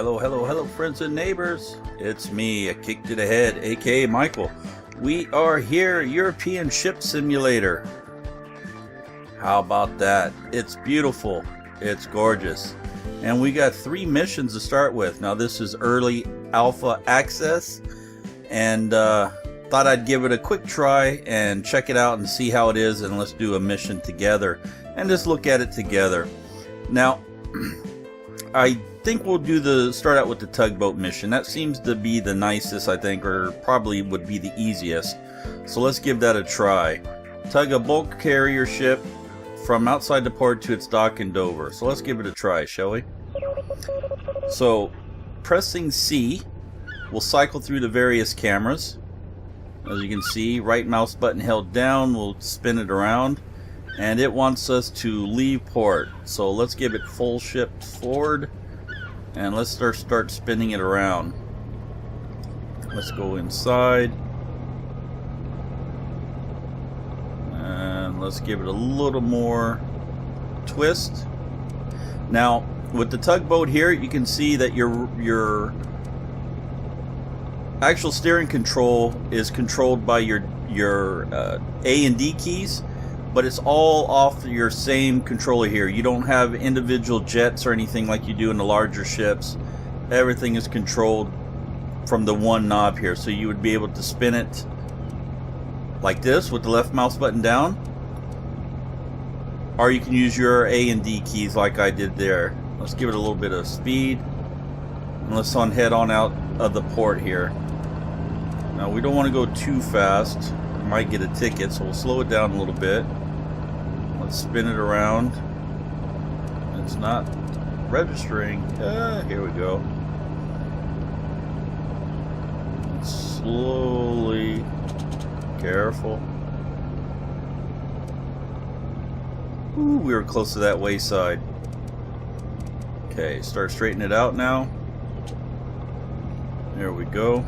Hello, hello, hello, friends and neighbors. It's me, Akiic ToDaHead, aka Michael. We are here, European Ship Simulator. How about that? It's beautiful. It's gorgeous. And we got 3 missions to start with. Now, this is early alpha access. And thought I'd give it a quick try and check it out and see how it is. And let's do a mission together and just look at it together. Now, I think we'll start out with the tugboat mission. That seems to be the nicest, I think, or probably would be the easiest. So let's give that a try. Tug a bulk carrier ship from outside the port to its dock in Dover. So let's give it a try, shall we? So pressing C will cycle through the various cameras. As you can see, right mouse button held down will spin it around, and it wants us to leave port. So let's give it full shift forward, and let's start spinning it around. Let's go inside, and let's give it a little more twist. Now with the tugboat here, you can see that your actual steering control is controlled by your A and D keys, but it's all off your same controller here. You don't have individual jets or anything like you do in the larger ships. Everything is controlled from the one knob here, so you would be able to spin it like this with the left mouse button down, or you can use your A and D keys like I did there. Let's give it a little bit of speed, and let's head on out of the port here. Now we don't want to go too fast, we might get a ticket, so we'll slow it down a little bit. Let's spin it around. It's not registering. Here we go. Slowly. Careful. Ooh, we were close to that wayside. Okay, start straightening it out now. There we go.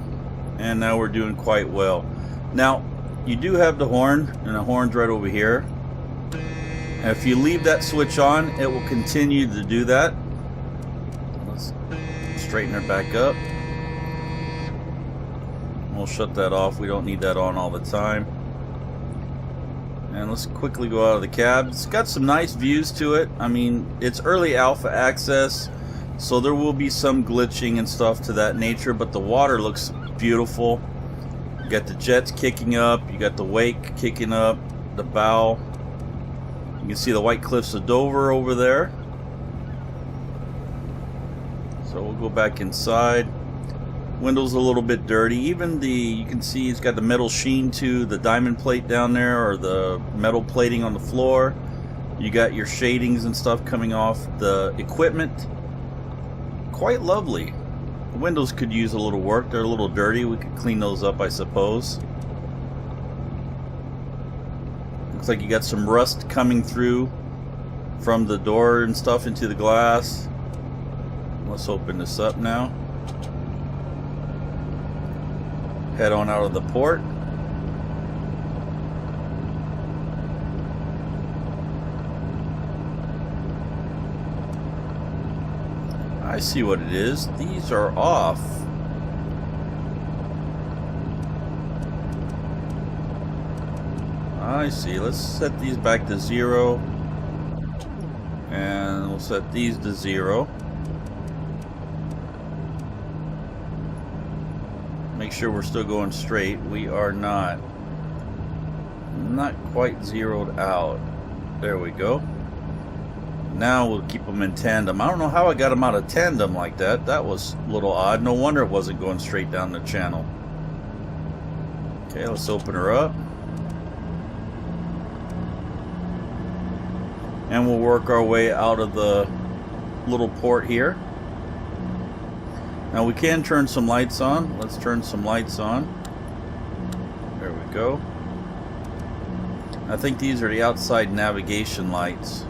And now we're doing quite well. Now, you do have the horn, and the horn's right over here. And if you leave that switch on, it will continue to do that. Let's straighten her back up. We'll shut that off. We don't need that on all the time. And let's quickly go out of the cab. It's got some nice views to it. I mean, it's early alpha access, so there will be some glitching and stuff to that nature, but the water looks beautiful. You got the jets kicking up, you got the wake kicking up, the bow. You can see the white cliffs of Dover over there. So we'll go back inside. Window's a little bit dirty. Even you can see it's got the metal sheen to the diamond plate down there, or the metal plating on the floor. You got your shadings and stuff coming off the equipment. Quite lovely. The windows could use a little work. They're a little dirty. We could clean those up, I suppose. Looks like you got some rust coming through from the door and stuff into the glass. Let's open this up now. Head on out of the port. I see what it is. These are off. I see. Let's set these back to 0. And we'll set these to 0. Make sure we're still going straight. We are not. Not quite zeroed out. There we go. Now we'll keep them in tandem. I don't know how I got them out of tandem like that. That was a little odd. No wonder it wasn't going straight down the channel. Okay, let's open her up. And we'll work our way out of the little port here. Now we can turn some lights on. Let's turn some lights on. There we go. I think these are the outside navigation lights.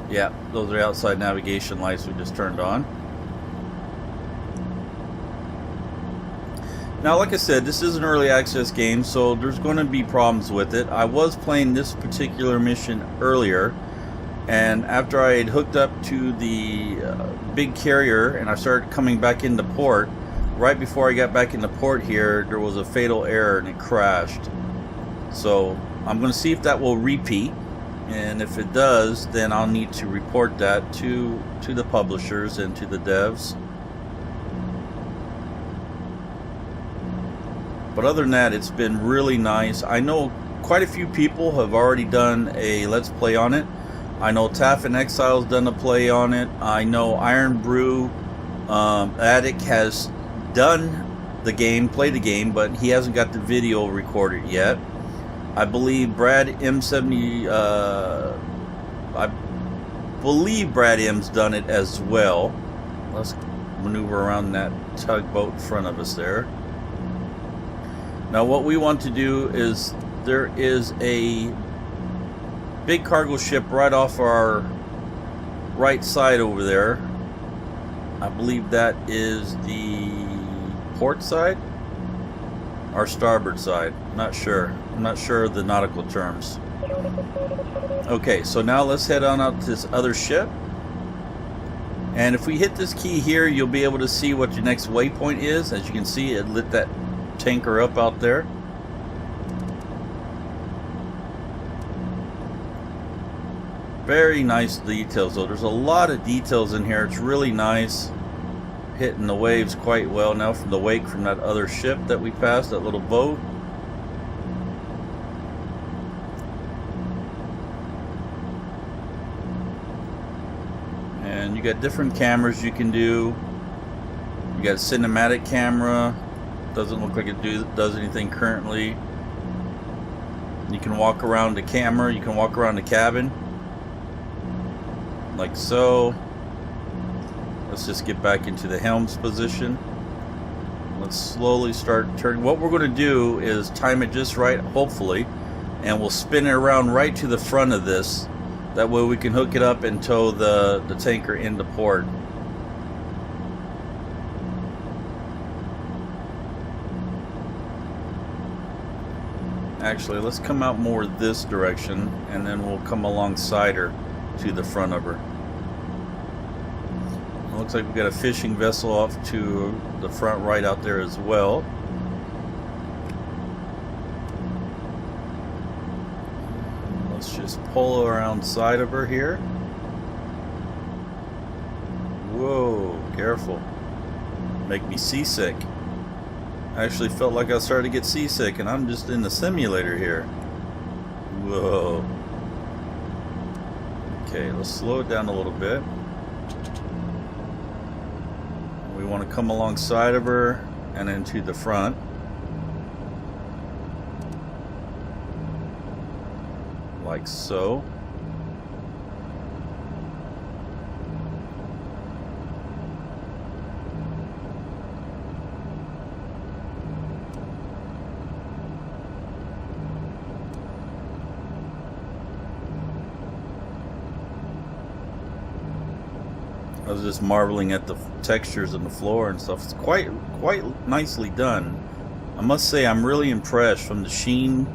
Yeah, those are outside navigation lights we just turned on. Now, like I said, this is an early access game, so there's going to be problems with it. I was playing this particular mission earlier, And after I had hooked up to the big carrier and I started coming back into port, right before I got back into port here, there was a fatal error and it crashed. So I'm going to see if that will repeat, and if it does, then I'll need to report that to the publishers and to the devs. But other than that, it's been really nice. I know quite a few people have already done a Let's Play on it. I know Taff and Exile's done a play on it. I know Iron Brew Akiic has done the game, played the game, but he hasn't got the video recorded yet. I believe Brad M70, I believe Brad M's done it as well. Let's maneuver around that tugboat in front of us there. Now what we want to do is, there is a big cargo ship right off our right side over there. I believe that is the port side or starboard side. Not sure. I'm not sure of the nautical terms. Okay, so now let's head on out to this other ship. And if we hit this key here, you'll be able to see what your next waypoint is. As you can see, it lit that tanker up out there. Very nice details though. There's a lot of details in here. It's really nice. Hitting the waves quite well now from the wake from that other ship that we passed, that little boat. And you got different cameras you can do. You got a cinematic camera. Doesn't look like it does anything currently. You can walk around the camera. You can walk around the cabin. Like so. Let's just get back into the helm's position. Let's slowly start turning. What we're going to do is time it just right, hopefully, and we'll spin it around right to the front of this. That way we can hook it up and tow the tanker into port. Actually, let's come out more this direction, and then we'll come alongside her to the front of her. It looks like we've got a fishing vessel off to the front right out there as well. Let's just pull around side of her here. Whoa, careful. Make me seasick. I actually felt like I started to get seasick, and I'm just in the simulator here. Whoa. Okay, let's slow it down a little bit. We want to come alongside of her and into the front. Like so. I was just marveling at the textures on the floor and stuff. It's quite nicely done. I must say I'm really impressed from the sheen,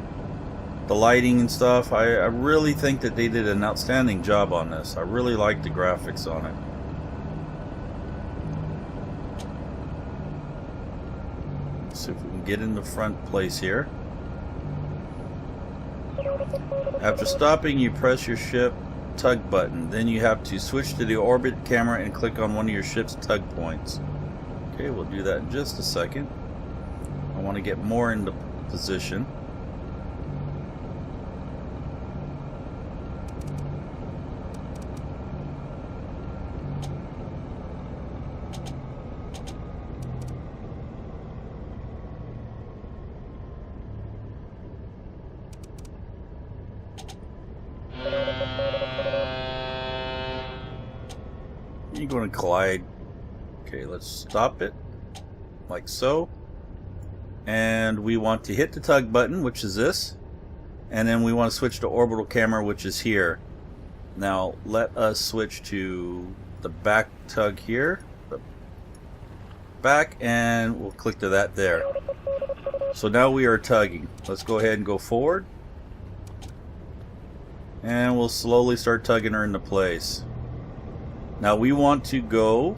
the lighting and stuff. I really think that they did an outstanding job on this. I really like the graphics on it. Let's see if we can get in the front place here. After stopping, you press your ship tug button. Then you have to switch to the orbit camera and click on one of your ship's tug points. Okay, we'll do that in just a second. I want to get more into position. You're going to collide. Okay, let's stop it like so, and we want to hit the tug button, which is this, and then we want to switch to orbital camera, which is here. Now let us switch to the back tug here, the back, and we'll click to that there. So now we are tugging. Let's go ahead and go forward. And we'll slowly start tugging her into place. Now we want to go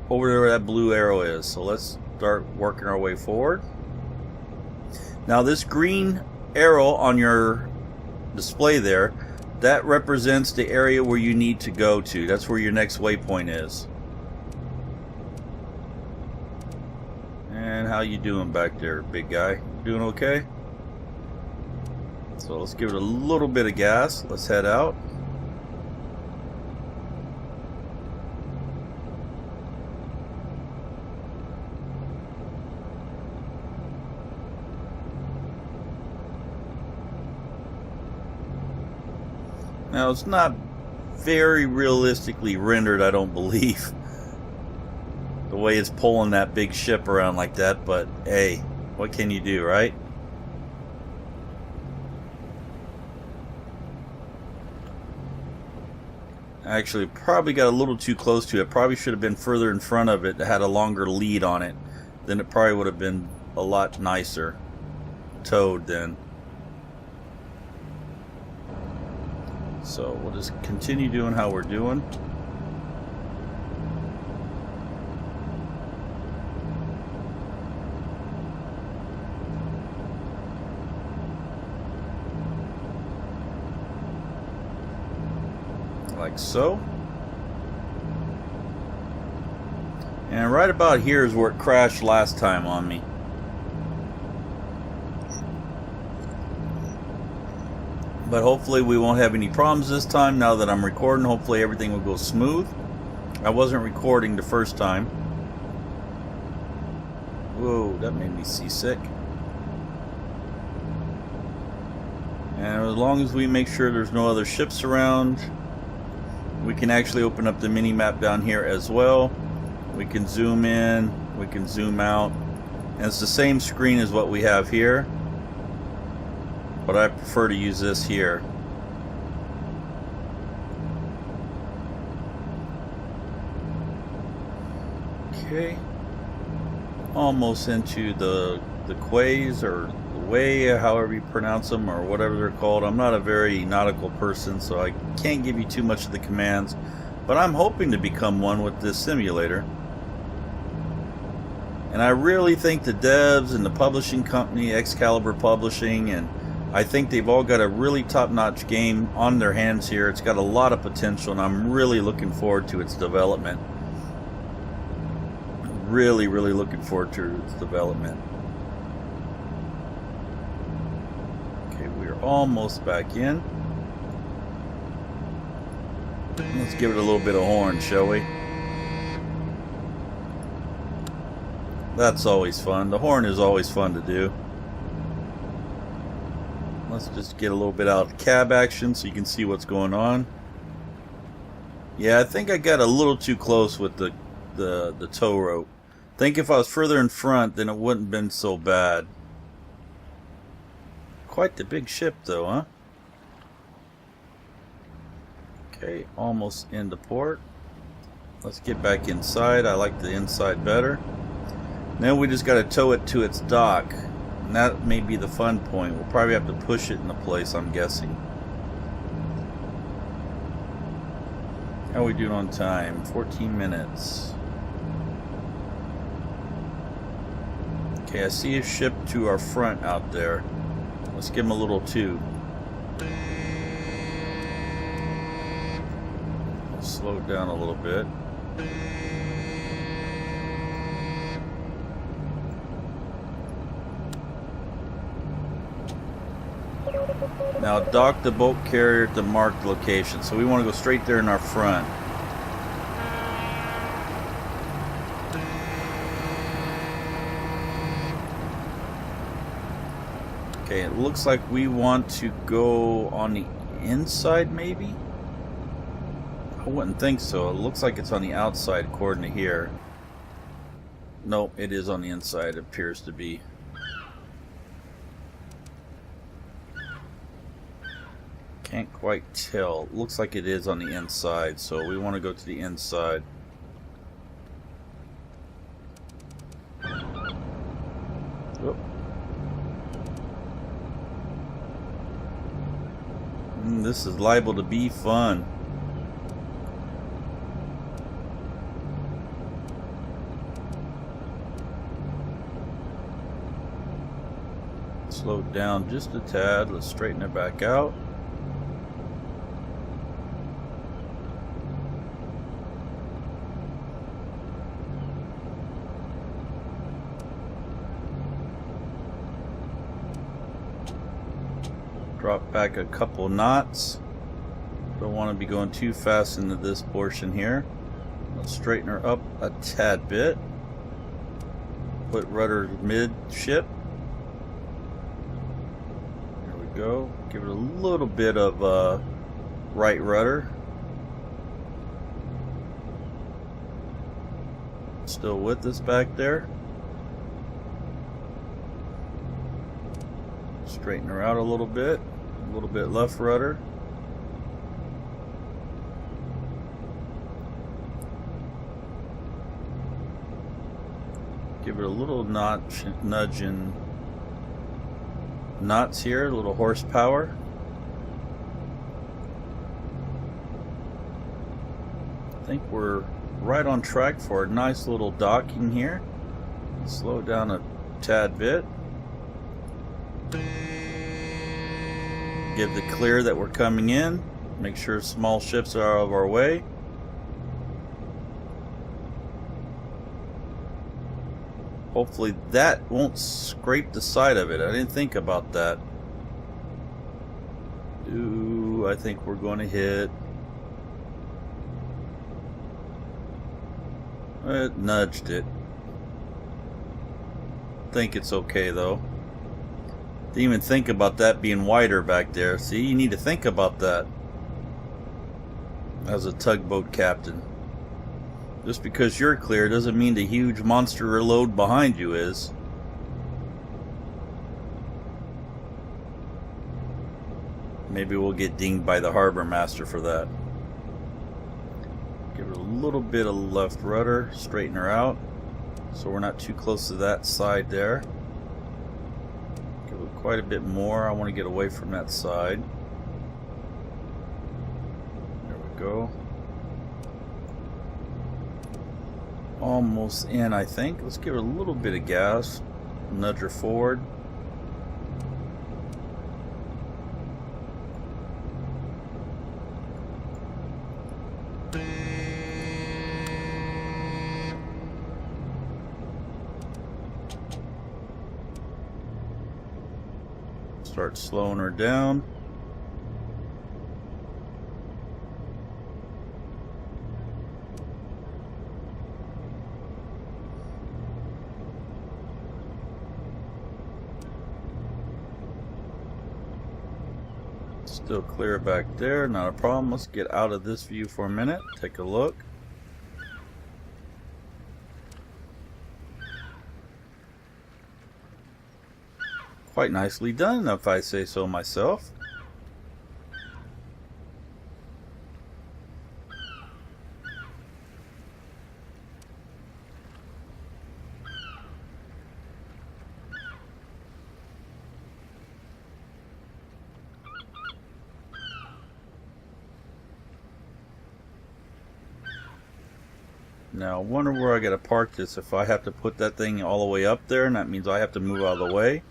over to where that blue arrow is. So let's start working our way forward. Now this green arrow on your display there, that represents the area where you need to go to. That's where your next waypoint is. And how you doing back there, big guy? Doing okay? So let's give it a little bit of gas. Let's head out. Now it's not very realistically rendered, I don't believe, the way it's pulling that big ship around like that, but hey, what can you do, right? Actually, probably got a little too close to it. Probably should have been further in front of it, had a longer lead on it. Then it probably would have been a lot nicer towed then. So we'll just continue doing how we're doing. Like so. And right about here is where it crashed last time on me. But hopefully we won't have any problems this time. Now that I'm recording, hopefully everything will go smooth. I wasn't recording the first time. Whoa, that made me seasick. And as long as we make sure there's no other ships around, we can actually open up the mini map down here as well. We can zoom in, we can zoom out, and it's the same screen as what we have here, but I prefer to use this here. Okay, almost into the quays, or the way, however you pronounce them, or whatever they're called. I'm not a very nautical person, so I can't give you too much of the commands, but I'm hoping to become one with this simulator. And I really think the devs and the publishing company, Excalibur Publishing, and I think they've all got a really top-notch game on their hands here. It's got a lot of potential, and I'm really looking forward to its development. Really, really looking forward to its development. Okay, we're almost back in. Let's give it a little bit of horn, shall we? That's always fun. The horn is always fun to do. Let's just get a little bit out of cab action so you can see what's going on. Yeah, I think I got a little too close with the tow rope. I think if I was further in front, then it wouldn't have been so bad. Quite the big ship though, huh? Okay, almost into port. Let's get back inside. I like the inside better. Now we just got to tow it to its dock. And that may be the fun point. We'll probably have to push it into place, I'm guessing. How are we doing on time? 14 minutes. Okay, I see a ship to our front out there. Let's give him a little tube. Slow it down a little bit. Now dock the boat carrier at the marked location. So we want to go straight there in our front. Okay, it looks like we want to go on the inside maybe? I wouldn't think so. It looks like it's on the outside according to here. Nope, it is on the inside, it appears to be. Can't quite tell. It looks like it is on the inside, so we want to go to the inside. Oop. This is liable to be fun. Slow it down just a tad. Let's straighten it back out. Drop back a couple knots. Don't want to be going too fast into this portion here. Let's straighten her up a tad bit. Put rudder midship. There we go. Give it a little bit of right rudder. Still with us back there. Straighten her out a little bit left rudder. Give it a little nudge in knots here, a little horsepower. I think we're right on track for a nice little docking here. Slow it down a tad bit. Give the clear that we're coming in. Make sure small ships are out of our way. Hopefully that won't scrape the side of it. I didn't think about that. Ooh, I think we're going to hit. It nudged it. I think it's okay though. Didn't even think about that being wider back there. See, you need to think about that as a tugboat captain. Just because you're clear doesn't mean the huge monster load behind you is. Maybe we'll get dinged by the harbor master for that. Give it a little bit of left rudder, straighten her out so we're not too close to that side there. Give it quite a bit more. I want to get away from that side. There we go. Almost in, I think. Let's give it a little bit of gas. Nudge her forward. Start slowing her down. Still clear back there, not a problem. Let's get out of this view for a minute. Take a look. Quite nicely done, if I say so myself. Now I wonder where I gotta park this. If I have to put that thing all the way up there, and that means I have to move out of the way.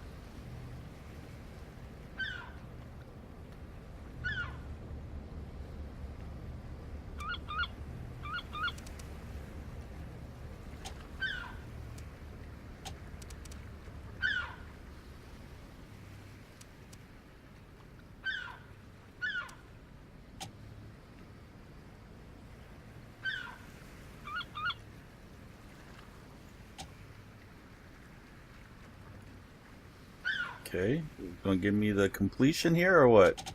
Okay, gonna give me the completion here or what?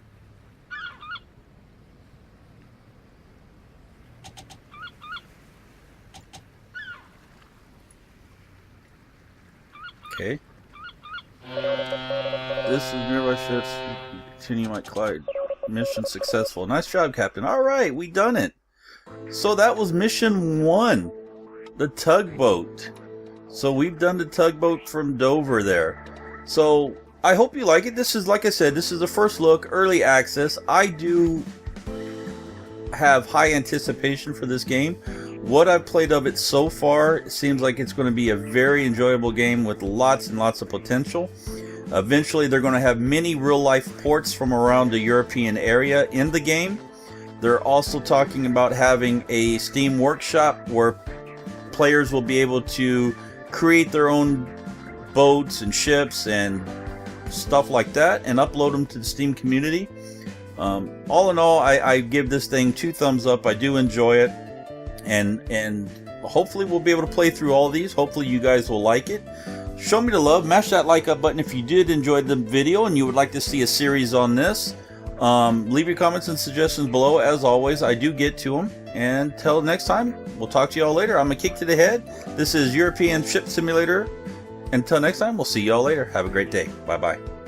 Okay. This is nearby ships. Continue my Clyde. Mission successful. Nice job, Captain. Alright, we done it. So that was mission 1. The tugboat. So we've done the tugboat from Dover there. So I hope you like it. This is, like I said, this is the first look, early access. I do have high anticipation for this game. What I've played of it so far, it seems like it's going to be a very enjoyable game with lots and lots of potential. Eventually they're going to have many real-life ports from around the European area in the game. They're also talking about having a Steam workshop where players will be able to create their own boats and ships and stuff like that and upload them to the Steam community. All in all, I give this thing 2 thumbs up. I do enjoy it, and hopefully we'll be able to play through all these. Hopefully you guys will like it. Show me the love. Mash that like up button if you did enjoy the video and you would like to see a series on this. Leave your comments and suggestions below. As always, I do get to them. And until next time, we'll talk to y'all later. I'm Akiic to the Head. This is European Ship Simulator. Until next time, we'll see y'all later. Have a great day. Bye-bye.